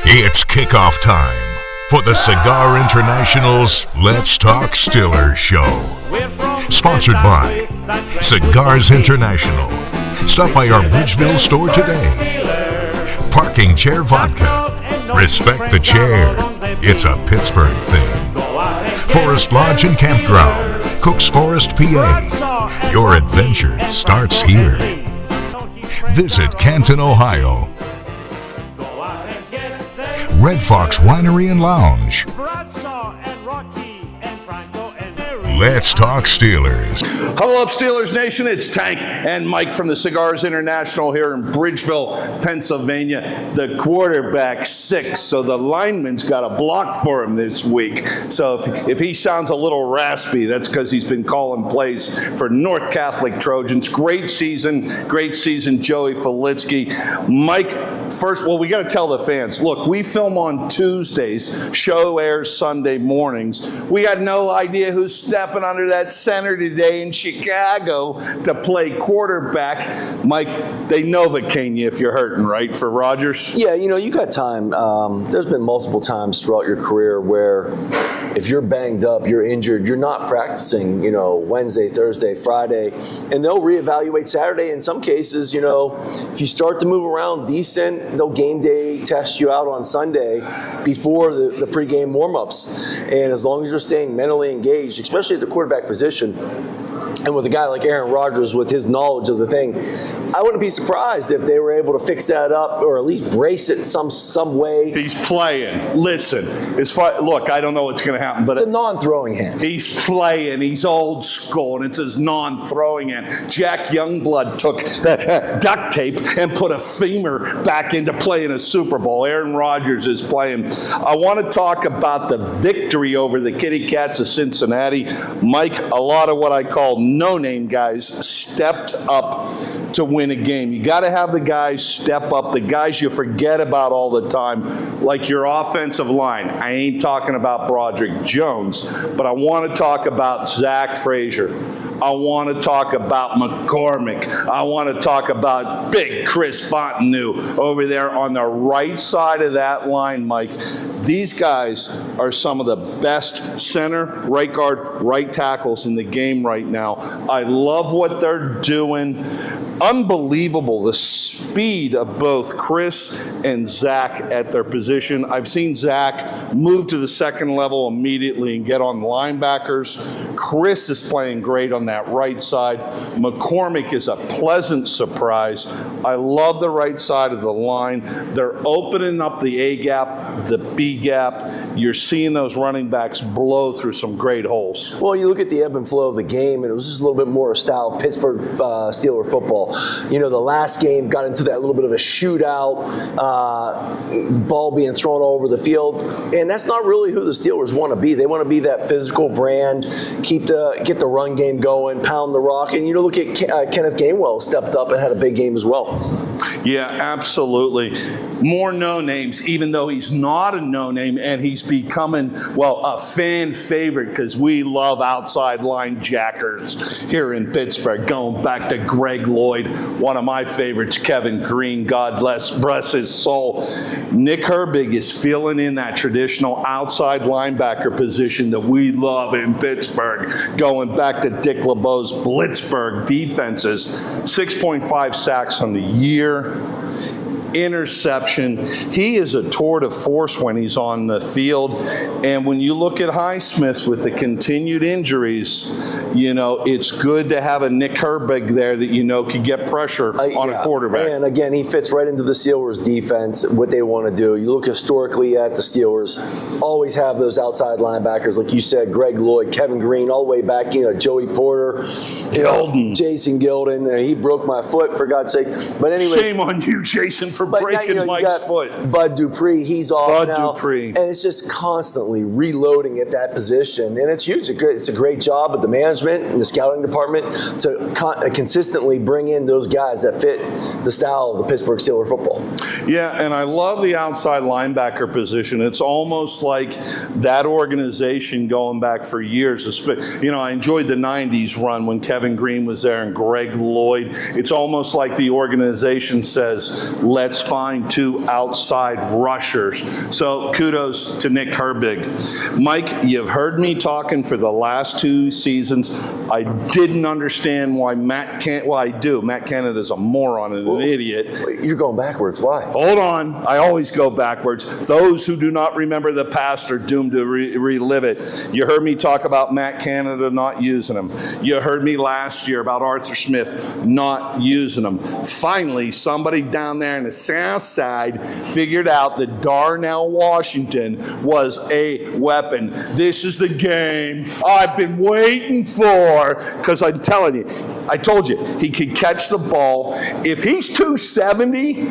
It's kickoff time for the Cigar International's Let's Talk Stillers show. Sponsored by Cigars International. Stop by our Bridgeville store today. Parking Chair Vodka. Respect the chair. It's a Pittsburgh thing. Forest Lodge and Campground. Cooks Forest, PA. Your adventure starts here. Visit Canton, Ohio. Red Fox Winery and Lounge. Let's talk Steelers. Hello up, Steelers Nation. It's Tank and Mike from the Cigars International here in Bridgeville, Pennsylvania. The quarterback's sick, so the lineman's got a block for him this week. So if he sounds a little raspy, that's because he's been calling plays for North Catholic Trojans. Great season, Joey Felitsky. Mike, first, well, we got to tell the fans, look, we film on Tuesdays, show airs Sunday mornings. We had no idea who's stepping under that center today in Chicago to play quarterback. Mike, they Novocaine you if you're hurting, right, for Rodgers? Yeah, you got time. There's been multiple times throughout your career where if you're banged up, you're injured, you're not practicing, Wednesday, Thursday, Friday, and they'll reevaluate Saturday. In some cases, if you start to move around decent, they'll game day test you out on Sunday before the pregame warm-ups. And as long as you're staying mentally engaged, especially at the quarterback position, and with a guy like Aaron Rodgers with his knowledge of the thing, I wouldn't be surprised if they were able to fix that up or at least brace it some way. He's playing. Listen, look, I don't know what's going to happen, but it's a non-throwing hand. He's playing. He's old school, and it's his non-throwing hand. Jack Youngblood took duct tape and put a femur back into playing a Super Bowl. Aaron Rodgers is playing. I want to talk about the victory over the Kitty Cats of Cincinnati. Mike, a lot of what I call no-name guys stepped up to win a game. You got to have the guys step up, the guys you forget about all the time, like your offensive line. I ain't talking about Broderick Jones, but I want to talk about Zach Frazier. I want to talk about McCormick. I want to talk about big Chris Fontenot over there on the right side of that line, Mike. These guys are some of the best center, right guard, right tackles in the game right now. I love what they're doing. Unbelievable, the speed of both Chris and Zach at their position. I've seen Zach move to the second level immediately and get on linebackers. Chris is playing great on that right side. McCormick is a pleasant surprise. I love the right side of the line. They're opening up the A gap, the B gap. You're seeing those running backs blow through some great holes. Well, you look at the ebb and flow of the game, and it was just a little bit more style of Pittsburgh Steelers football. The last game got into that little bit of a shootout, ball being thrown all over the field, and that's not really who the Steelers want to be. They want to be that physical brand, get the run game going, pound the rock, and look at Kenneth Gainwell stepped up and had a big game as well. Yeah, absolutely. More no-names, even though he's not a no-name, and he's becoming, a fan favorite because we love outside line jackers here in Pittsburgh. Going back to Greg Lloyd, one of my favorites, Kevin Green, God bless his soul. Nick Herbig is filling in that traditional outside linebacker position that we love in Pittsburgh, going back to Dick LeBeau's Blitzburgh defenses. 6.5 sacks on the year. Interception. He is a tour de force when he's on the field. And when you look at Highsmith with the continued injuries, it's good to have a Nick Herbig there that could get pressure on a quarterback. And again, he fits right into the Steelers defense, what they want to do. You look historically at the Steelers, always have those outside linebackers, like you said, Greg Lloyd, Kevin Green, all the way back, Joey Porter, Jason Gilden. He broke my foot, for God's sakes. But anyway, shame on you, Jason, for breaking Mike's foot. Bud Dupree, he's off now. And it's just constantly reloading at that position. And it's huge. It's a great job of the management and the scouting department to consistently bring in those guys that fit the style of the Pittsburgh Steelers football. Yeah, and I love the outside linebacker position. It's almost like that organization going back for years. I enjoyed the 90s run when Kevin Green was there and Greg Lloyd. It's almost like the organization says, let's let's find 2 outside rushers. So kudos to Nick Herbig. Mike, you've heard me talking for the last 2 seasons. I didn't understand why Matt Canada's a moron and an idiot. You're going backwards. Why? Hold on. I always go backwards. Those who do not remember the past are doomed to relive it. You heard me talk about Matt Canada not using him. You heard me last year about Arthur Smith not using him. Finally, somebody down there in the south side figured out that Darnell Washington was a weapon. This is the game I've been waiting for, because I'm telling you, I told you, he could catch the ball. If he's 270,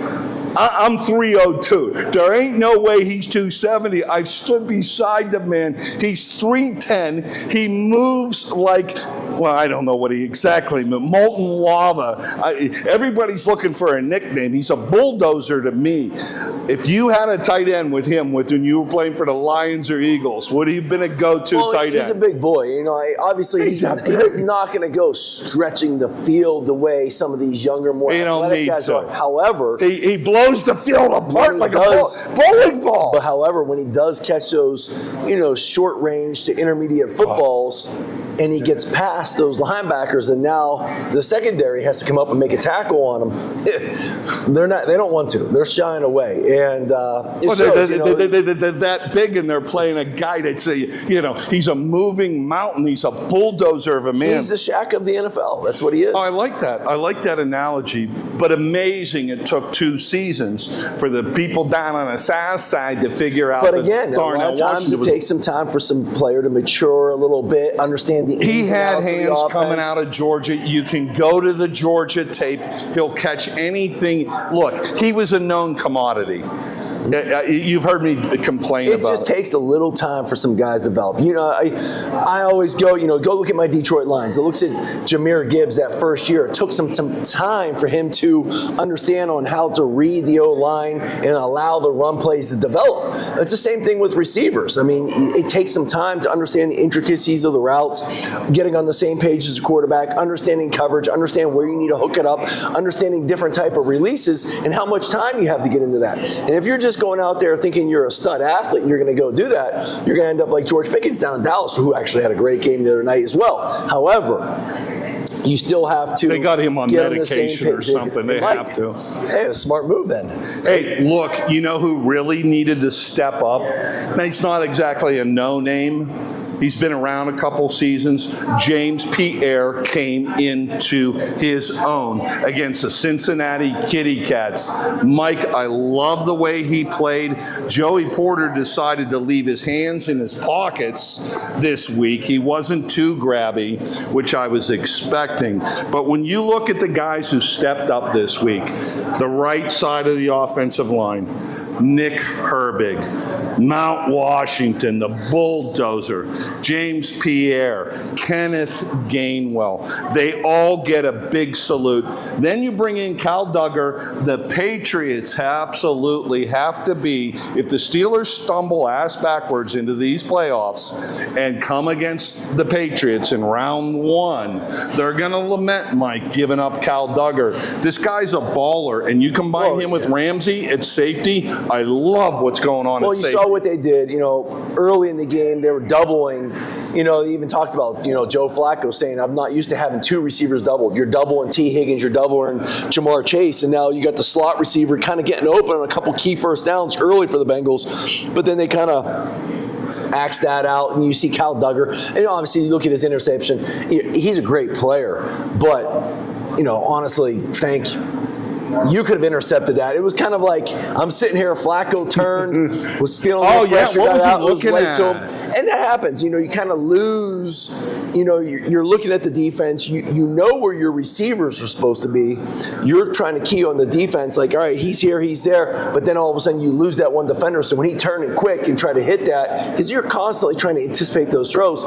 I'm 302. There ain't no way he's 270. I've stood beside the man. He's 310. He moves like, well, I don't know what he exactly moves. Molten lava. Everybody's looking for a nickname. He's a bulldozer to me. If you had a tight end with him when you were playing for the Lions or Eagles, would he have been a go-to tight end? He's a big boy. You know, obviously he's not going to go stretching the field the way some of these younger, more athletic guys are. However, he blows the field apart like a bowling ball. But however, when he does catch those, short range to intermediate footballs, and he gets past those linebackers, and now the secondary has to come up and make a tackle on him. They don't want to. They're shying away, and they're that big, and they're playing a guy that's he's a moving mountain. He's a bulldozer of a man. He's the Shaq of the NFL. That's what he is. Oh, I like that. I like that analogy. But amazing, it took 2 seasons for the people down on the south side to figure out. But again, a lot of times it takes some time for some player to mature a little bit, understand the ins and outs of the offense. He had hands coming out of Georgia. You can go to the Georgia tape. He'll catch anything. Look, he was a known commodity. You've heard me complain about it. It just takes a little time for some guys to develop. I always go look at my Detroit Lions. It looks at Jahmyr Gibbs that first year. It took some time for him to understand on how to read the O-line and allow the run plays to develop. It's the same thing with receivers. I mean, it takes some time to understand the intricacies of the routes, getting on the same page as a quarterback, understanding coverage, understand where you need to hook it up, understanding different type of releases, and how much time you have to get into that. And if you're just going out there thinking you're a stud athlete and you're going to go do that, you're going to end up like George Pickens down in Dallas, who actually had a great game the other night as well. However, you still have to. They got him on medication or something. They have to. Hey, a smart move then. Hey, look, you know who really needed to step up? Now, he's not exactly a no-name. He's been around a couple seasons. James Pierre came into his own against the Cincinnati Kitty Cats. Mike, I love the way he played. Joey Porter decided to leave his hands in his pockets this week. He wasn't too grabby, which I was expecting. But when you look at the guys who stepped up this week, the right side of the offensive line, Nick Herbig, Mount Washington, the bulldozer, James Pierre, Kenneth Gainwell. They all get a big salute. Then you bring in Cal Duggar. The Patriots absolutely have to be, if the Steelers stumble ass backwards into these playoffs and come against the Patriots in round 1, they're going to lament Mike giving up Cal Duggar. This guy's a baller, and you combine him with Ramsey at safety. I love what's going on at safety. Well, you saw what they did, early in the game. They were doubling. They even talked about, Joe Flacco saying, I'm not used to having 2 receivers doubled. You're doubling T. Higgins, you're doubling Jamar Chase, and now you got the slot receiver kind of getting open on a couple key first downs early for the Bengals, but then they kind of axe that out, and you see Cal Duggar, and obviously you look at his interception. He's a great player, but, honestly, thank you. You could have intercepted that. It was kind of like, I'm sitting here, Flacco turned, was feeling the pressure, what was he out, looking at? To him. And that happens. You kind of lose, you're looking at the defense. You know where your receivers are supposed to be. You're trying to key on the defense, like, all right, he's here, he's there. But then all of a sudden you lose that one defender. So when he turned it quick and tried to hit that, because you're constantly trying to anticipate those throws,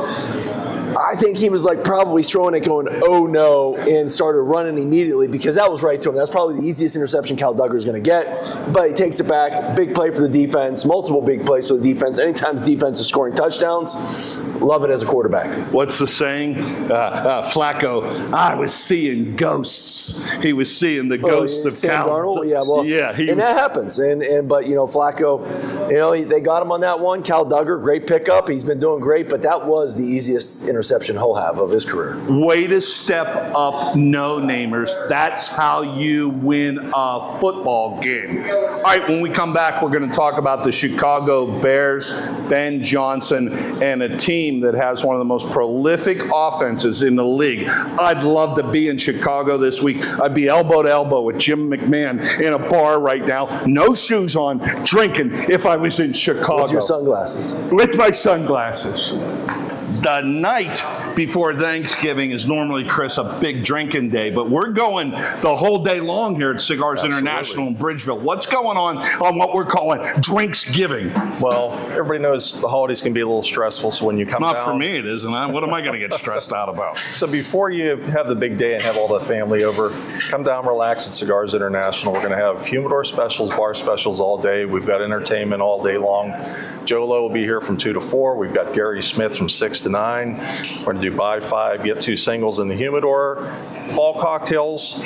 I think he was like probably throwing it going, oh no, and started running immediately because that was right to him. That's probably the easiest interception Cal Duggar's going to get, but he takes it back. Big play for the defense, multiple big plays for the defense. Anytime defense is scoring touchdowns, love it as a quarterback. What's the saying? Flacco, I was seeing ghosts. He was seeing the ghosts of Sam Cal. Darnold? Yeah, well, yeah, that happens. But Flacco, they got him on that one. Cal Duggar, great pickup. He's been doing great, but that was the easiest interception he'll have of his career. Way to step up, no-namers. That's how you win a football game. All right, when we come back, we're going to talk about the Chicago Bears, Ben Johnson, and a team that has one of the most prolific offenses in the league. I'd love to be in Chicago this week. I'd be elbow to elbow with Jim McMahon in a bar right now, no shoes on, drinking if I was in Chicago. With your sunglasses. With my sunglasses. The night before Thanksgiving is normally, Chris, a big drinking day, but we're going the whole day long here at Cigars International in Bridgeville. What's going on what we're calling Drinksgiving? Well, everybody knows the holidays can be a little stressful, so when you come down... Not for me it isn't. What am I going to get stressed out about? So before you have the big day and have all the family over, come down, relax at Cigars International. We're going to have humidor specials, bar specials all day. We've got entertainment all day long. Jolo will be here from 2 to 4. We've got Gary Smith from 6 to 9. We're going to do buy 5, get 2 singles in the humidor. Fall cocktails.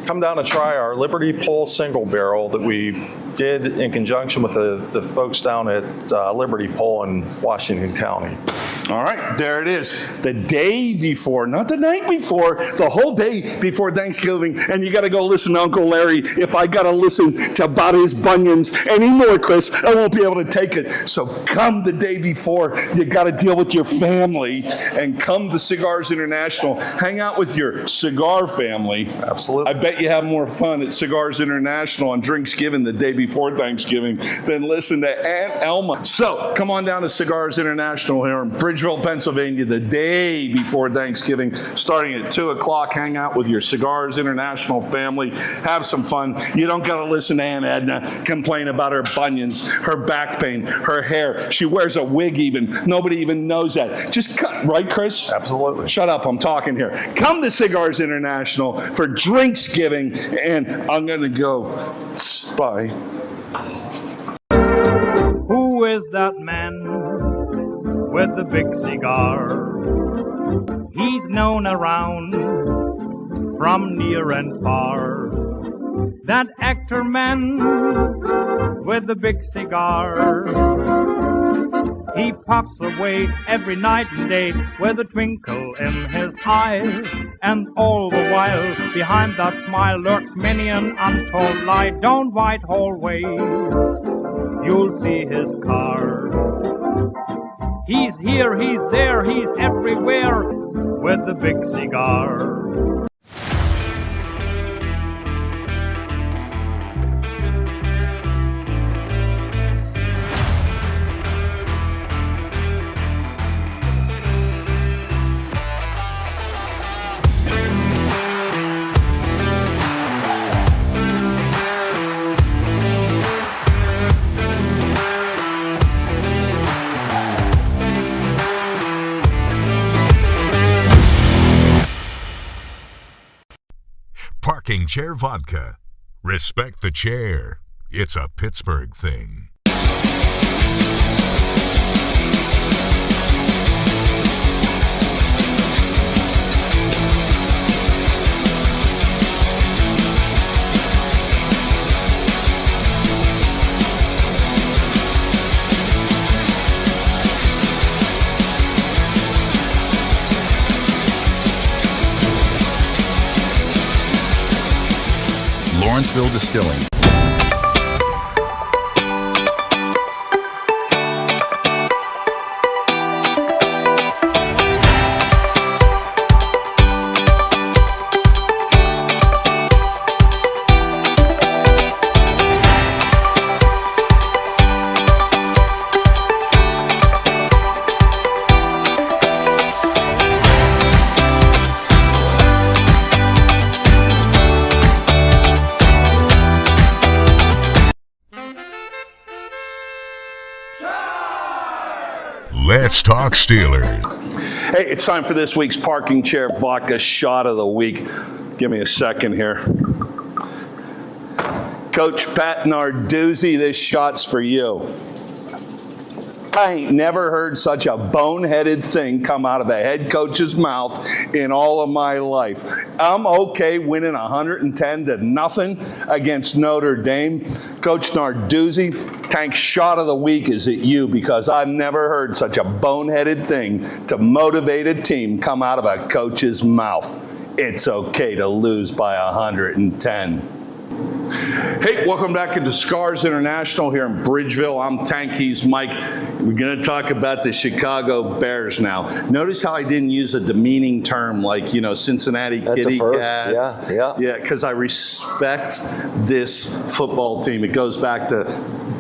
Come down and try our Liberty Pole single barrel that we did in conjunction with the folks down at Liberty Pole in Washington County. All right, there it is. The day before, not the night before, the whole day before Thanksgiving, and you got to go listen to Uncle Larry. If I got to listen to about his bunions anymore, Chris, I won't be able to take it. So come the day before. You got to deal with your family, and come to Cigars International. Hang out with your cigar family. Absolutely. I bet you have more fun at Cigars International on Drinksgiving the day before Thanksgiving than listen to Aunt Elma. So come on down to Cigars International here in Bridgeville, Pennsylvania, the day before Thanksgiving, starting at 2 o'clock. Hang out with your Cigars International family. Have some fun. You don't got to listen to Aunt Edna complain about her bunions, her back pain, her hair. She wears a wig even. Nobody even knows that. Just cut, right, Chris? Absolutely. Shut up, I'm talking here. Come to Cigars International for Drinksgiving, and I'm going to go spy. Who is that man with the big cigar? He's known around from near and far. That actor man with the big cigar. He puffs away every night and day with a twinkle in his eye. And all the while, behind that smile lurks many an untold lie. Down Whitehall Way, you'll see his car. He's here, he's there, he's everywhere with the big cigar. Parking chair vodka. Respect the chair. It's a Pittsburgh thing. Lawrenceville Distilling. Let's talk Steelers. Hey, it's time for this week's Parking Chair Vodka Shot of the Week. Give me a second here. Coach Pat Narduzzi, this shot's for you. I ain't never heard such a boneheaded thing come out of a head coach's mouth in all of my life. I'm okay winning 110-0 against Notre Dame. Coach Narduzzi, Tank Shot of the Week is at you, because I've never heard such a boneheaded thing to motivate a team come out of a coach's mouth. It's okay to lose by 110. Hey, welcome back into Scars International here in Bridgeville. I'm Tank, he's Mike. We're going to talk about the Chicago Bears now. Notice how I didn't use a demeaning term like, Cincinnati Kitty Cats. Yeah, because I respect this football team. It goes back to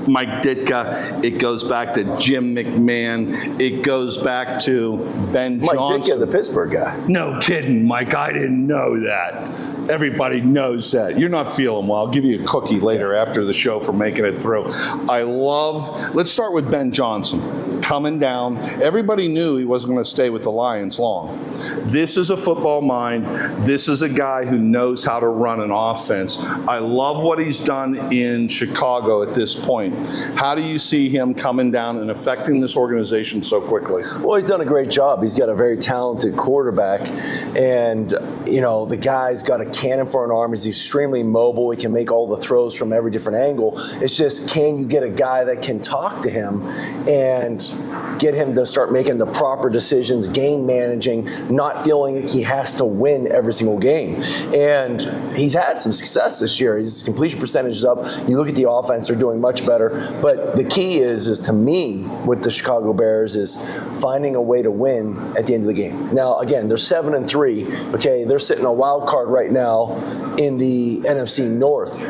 Mike Ditka. It goes back to Jim McMahon. It goes back to Ben Johnson. Mike Ditka, the Pittsburgh guy. No kidding, Mike. I didn't know that. Everybody knows that. You're not feeling well. I'll give you a cookie later after the show for making it through. Let's start with Ben Johnson coming down. Everybody knew he wasn't going to stay with the Lions long. This is a football mind. This is a guy who knows how to run an offense. I love what he's done in Chicago at this point. How do you see him coming down and affecting this organization so quickly? Well, he's done a great job. He's got a very talented quarterback, and the guy's got a cannon for an arm. He's extremely mobile. He can make all the throws from every different angle. It's just, can you get a guy that can talk to him and get him to start making the proper decisions, game managing, not feeling like he has to win every single game. And he's had some success this year. His completion percentage is up. You look at the offense, they're doing much better. But the key is to me, with the Chicago Bears, is finding a way to win at the end of the game. Now, again, they're 7-3. Okay, they're sitting a wild card right now in the NFC North.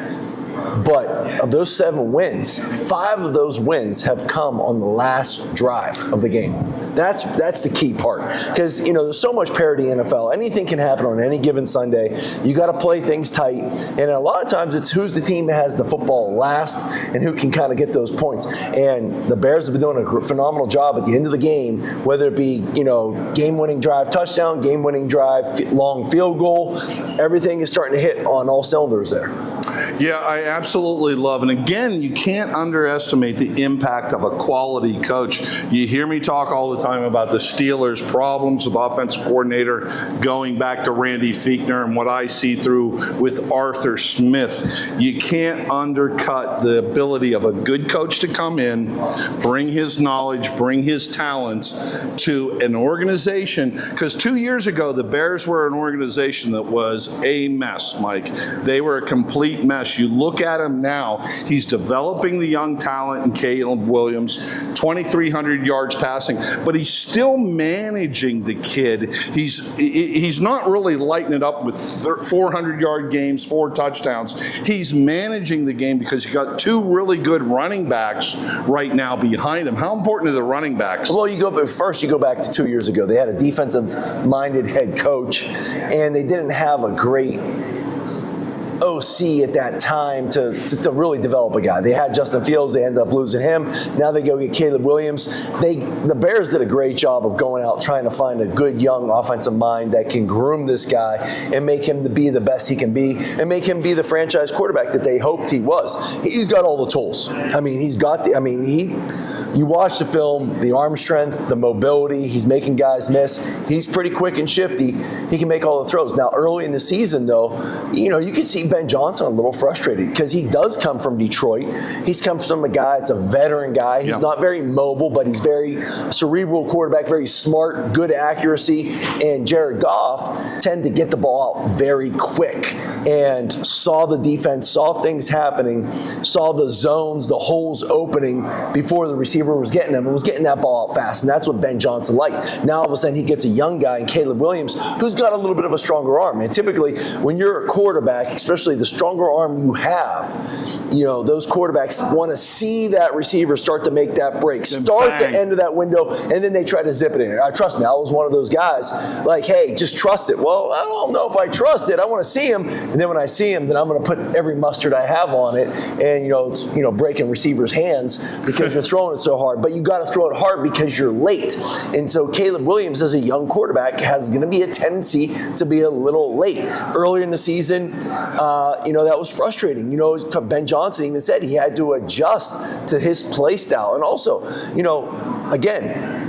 But of those 7 wins, 5 of those wins have come on the last drive of the game. That's the key part. Because, there's so much parity in NFL. Anything can happen on any given Sunday. You got to play things tight. And a lot of times it's who's the team that has the football last and who can kind of get those points. And the Bears have been doing a phenomenal job at the end of the game, whether it be, game-winning drive touchdown, game-winning drive, long field goal. Everything is starting to hit on all cylinders there. Yeah, I absolutely love. And again, you can't underestimate the impact of a quality coach. You hear me talk all the time about the Steelers' problems with offensive coordinator going back to Randy Fichtner and what I see through with Arthur Smith. You can't undercut the ability of a good coach to come in, bring his knowledge, bring his talent to an organization. Because 2 years ago, the Bears were an organization that was a mess, Mike. They were a complete mess. You look at him now, he's developing the young talent in Caleb Williams, 2,300 yards passing, but he's still managing the kid. He's not really lighting it up with 400-yard games, 4 touchdowns. He's managing the game because you got 2 really good running backs right now behind him. How important are the running backs? Well, you go back to 2 years ago. They had a defensive-minded head coach, and they didn't have a great OC at that time to really develop a guy. They had Justin Fields. They ended up losing him. Now they go get Caleb Williams. The Bears did a great job of going out trying to find a good young offensive mind that can groom this guy and make him to be the best he can be and make him be the franchise quarterback that they hoped he was. He's got all the tools. You watch the film, the arm strength, the mobility, he's making guys miss. He's pretty quick and shifty. He can make all the throws. Now, early in the season, though, you could see Ben Johnson a little frustrated because he does come from Detroit. He's come from a guy that's a veteran guy. He's not very mobile, but he's very cerebral quarterback, very smart, good accuracy. And Jared Goff tend to get the ball out very quick and saw the defense, saw things happening, saw the zones, the holes opening before the receiver was getting him and was getting that ball out fast. And that's what Ben Johnson liked. Now, all of a sudden, he gets a young guy in Caleb Williams who's got a little bit of a stronger arm. And typically, when you're a quarterback, especially the stronger arm you have, those quarterbacks want to see that receiver start to make that break, start the end of that window, and then they try to zip it in. Trust me, I was one of those guys like, hey, just trust it. Well, I don't know if I trust it. I want to see him. And then when I see him, then I'm going to put every mustard I have on it. And, it's breaking receivers' hands because you're throwing it so so hard, but you got to throw it hard because you're late. And so Caleb Williams, as a young quarterback, has going to be a tendency to be a little late. Earlier in the season, that was frustrating. Ben Johnson even said he had to adjust to his play style. And also, again,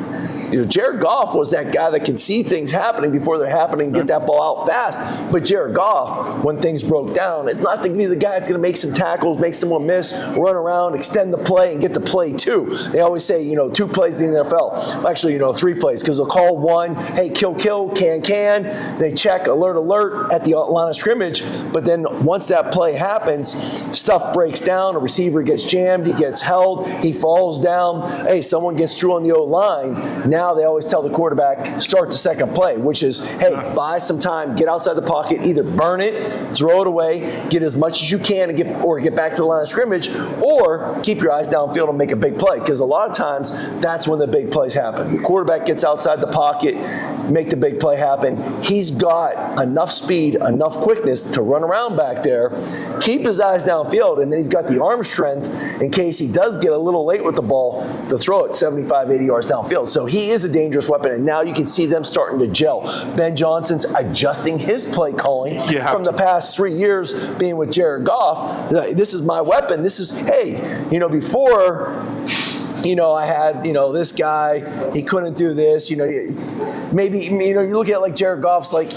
Jared Goff was that guy that can see things happening before they're happening, get that ball out fast. But Jared Goff, when things broke down, is not going to be the guy that's going to make some tackles, make someone miss, run around, extend the play, and get the play two. They always say, 2 plays in the NFL. Actually, 3 plays, because they'll call one, hey, kill, can. They check, alert at the line of scrimmage. But then once that play happens, stuff breaks down, a receiver gets jammed, he gets held, he falls down, hey, someone gets through on the O-line. Now they always tell the quarterback, start the second play, which is, hey, buy some time, get outside the pocket, either burn it, throw it away, get as much as you can and get back to the line of scrimmage, or keep your eyes downfield and make a big play. Because a lot of times, that's when the big plays happen. The quarterback gets outside the pocket, make the big play happen. He's got enough speed, enough quickness to run around back there, keep his eyes downfield, and then he's got the arm strength in case he does get a little late with the ball to throw it 75, 80 yards downfield. So he is a dangerous weapon, and now you can see them starting to gel. Ben Johnson's adjusting his play calling from the past 3 years being with Jared Goff. This is my weapon. This is, before, I had, this guy, he couldn't do this, maybe, you look at it like Jared Goff's like,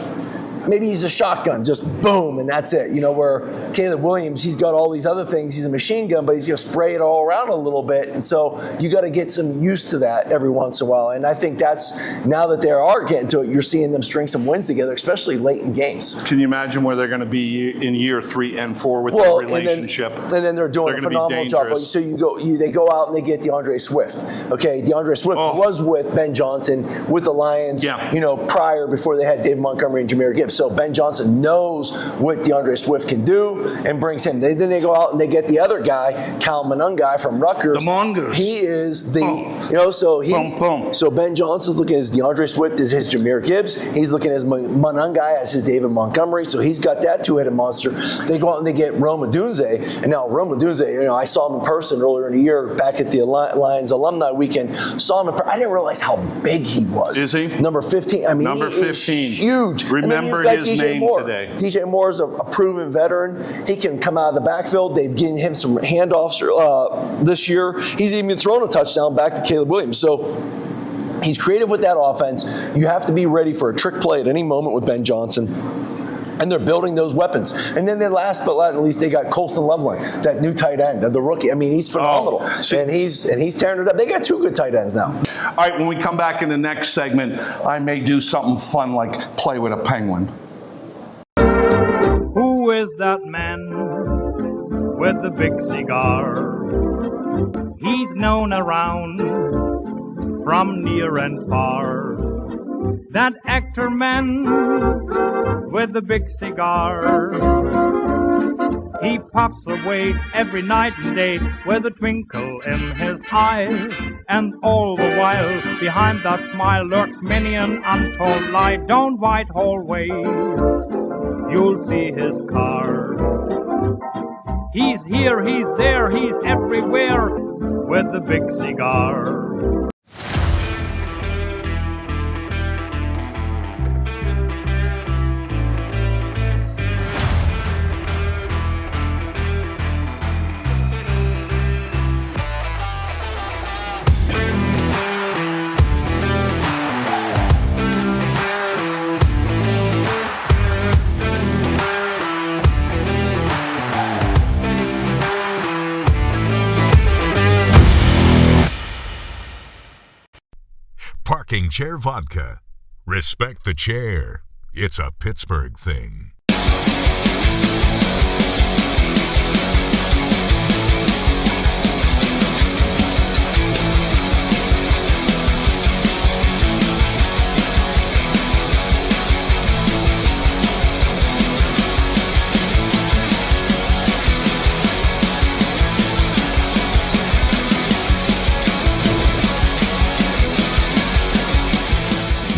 maybe he's a shotgun, just boom, and that's it. Where Caleb Williams, he's got all these other things. He's a machine gun, but he's going to spray it all around a little bit. And so you got to get some used to that every once in a while. And I think that's, now that they are getting to it, you're seeing them string some wins together, especially late in games. Can you imagine where they're going to be in year 3 and 4 with their relationship? And then they're doing a phenomenal job. So they go out and they get DeAndre Swift. Okay, DeAndre Swift was with Ben Johnson with the Lions, prior, before they had Dave Montgomery and Jahmyr Gibbs. So Ben Johnson knows what DeAndre Swift can do and brings him. Then they go out and they get the other guy, Cal Monangai from Rutgers. The Mongoose. He is the, so he's, so Ben Johnson's looking at his DeAndre Swift as his Jahmyr Gibbs. He's looking at his Monangai as his David Montgomery. So he's got that two-headed monster. They go out and they get Rome Odunze. And now Rome Odunze, I saw him in person earlier in the year back at the Lions Alumni Weekend. Saw him I didn't realize how big he was. Is he? Number 15. I mean, number 15. Huge. Remember his DJ name Moore. today. DJ Moore is a proven veteran. He can come out of the backfield. They've given him some handoffs this year. He's even thrown a touchdown back to Caleb Williams. So he's creative with that offense. You have to be ready for a trick play at any moment with Ben Johnson. And they're building those weapons. And then last but not least, they got Colston Loveland, that new tight end, the rookie. I mean, he's phenomenal. And he's tearing it up. They got 2 good tight ends now. All right, when we come back in the next segment, I may do something fun like play with a penguin. Who is that man with the big cigar? He's known around from near and far. That actor man with the big cigar. He puffs away every night and day with a twinkle in his eye. And all the while, behind that smile lurks many an untold lie. Down Whitehall Way, you'll see his car. He's here, he's there, he's everywhere with the big cigar. Parking chair vodka. Respect the chair. It's a Pittsburgh thing.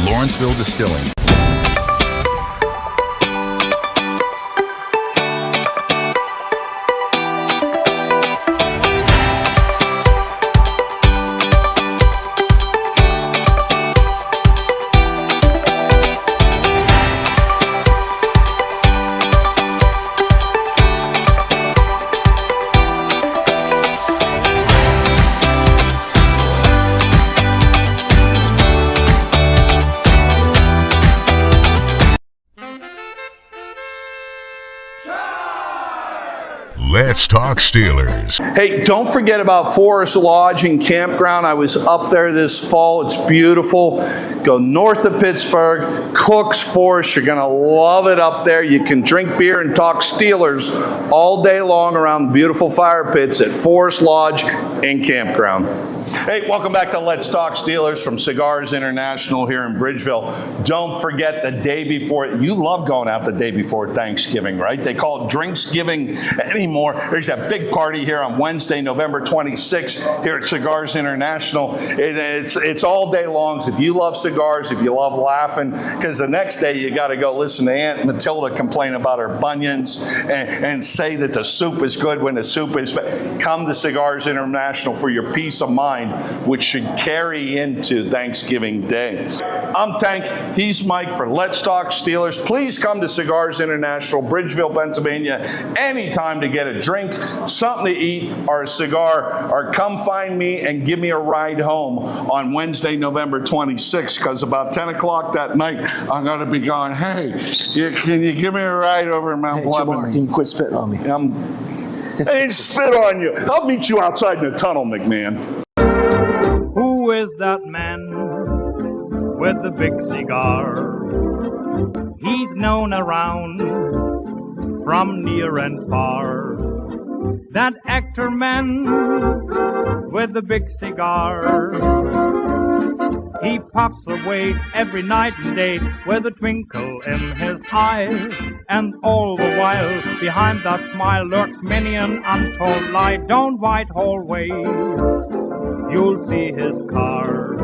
Lawrenceville Distilling. Let's Talk Steelers. Hey, don't forget about Forest Lodge and Campground. I was up there this fall. It's beautiful. Go north of Pittsburgh, Cook's Forest. You're going to love it up there. You can drink beer and talk Steelers all day long around the beautiful fire pits at Forest Lodge and Campground. Hey, welcome back to Let's Talk Steelers from Cigars International here in Bridgeville. Don't forget the day before. You love going out the day before Thanksgiving, right? They call it Drinksgiving anymore. There's a big party here on Wednesday, November 26th here at Cigars International. It's all day long. So if you love cigars, if you love laughing, because the next day you got to go listen to Aunt Matilda complain about her bunions and say that the soup is good when the soup is bad. Come to Cigars International for your peace of mind, which should carry into Thanksgiving Day. I'm Tank, he's Mike for Let's Talk Steelers. Please come to Cigars International, Bridgeville, Pennsylvania, anytime to get a drink, something to eat, or a cigar, or come find me and give me a ride home on Wednesday, November 26th, because about 10 o'clock that night, I'm going to be going, hey, can you give me a ride over in Mount Lebanon? Can you quit spitting on me? I didn't spit on you. I'll meet you outside in the tunnel, McMahon. Who is that man with the big cigar? He's known around from near and far. That actor man with the big cigar. He puffs away every night and day with a twinkle in his eye. And all the while behind that smile lurks many an untold lie. Don't wait always, you'll see his car.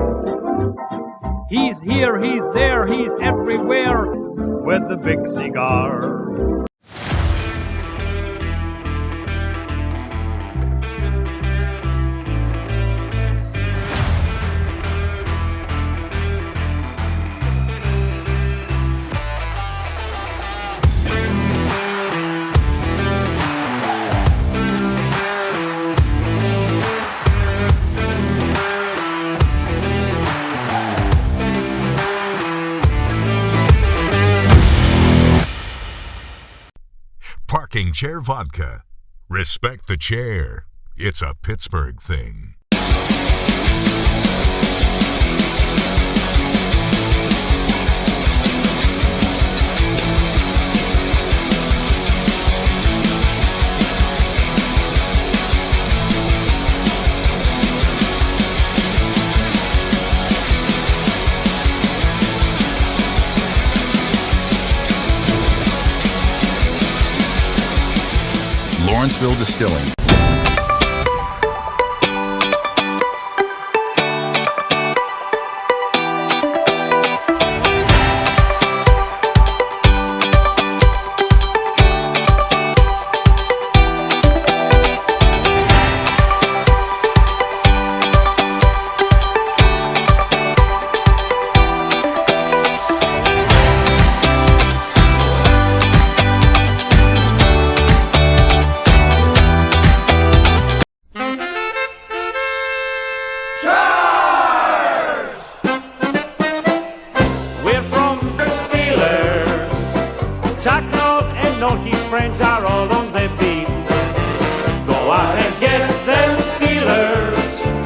He's here, he's there, he's everywhere with the big cigar. Parking Chair Vodka. Respect the chair. It's a Pittsburgh thing. Lawrenceville Distilling. Talk north and northeast friends are all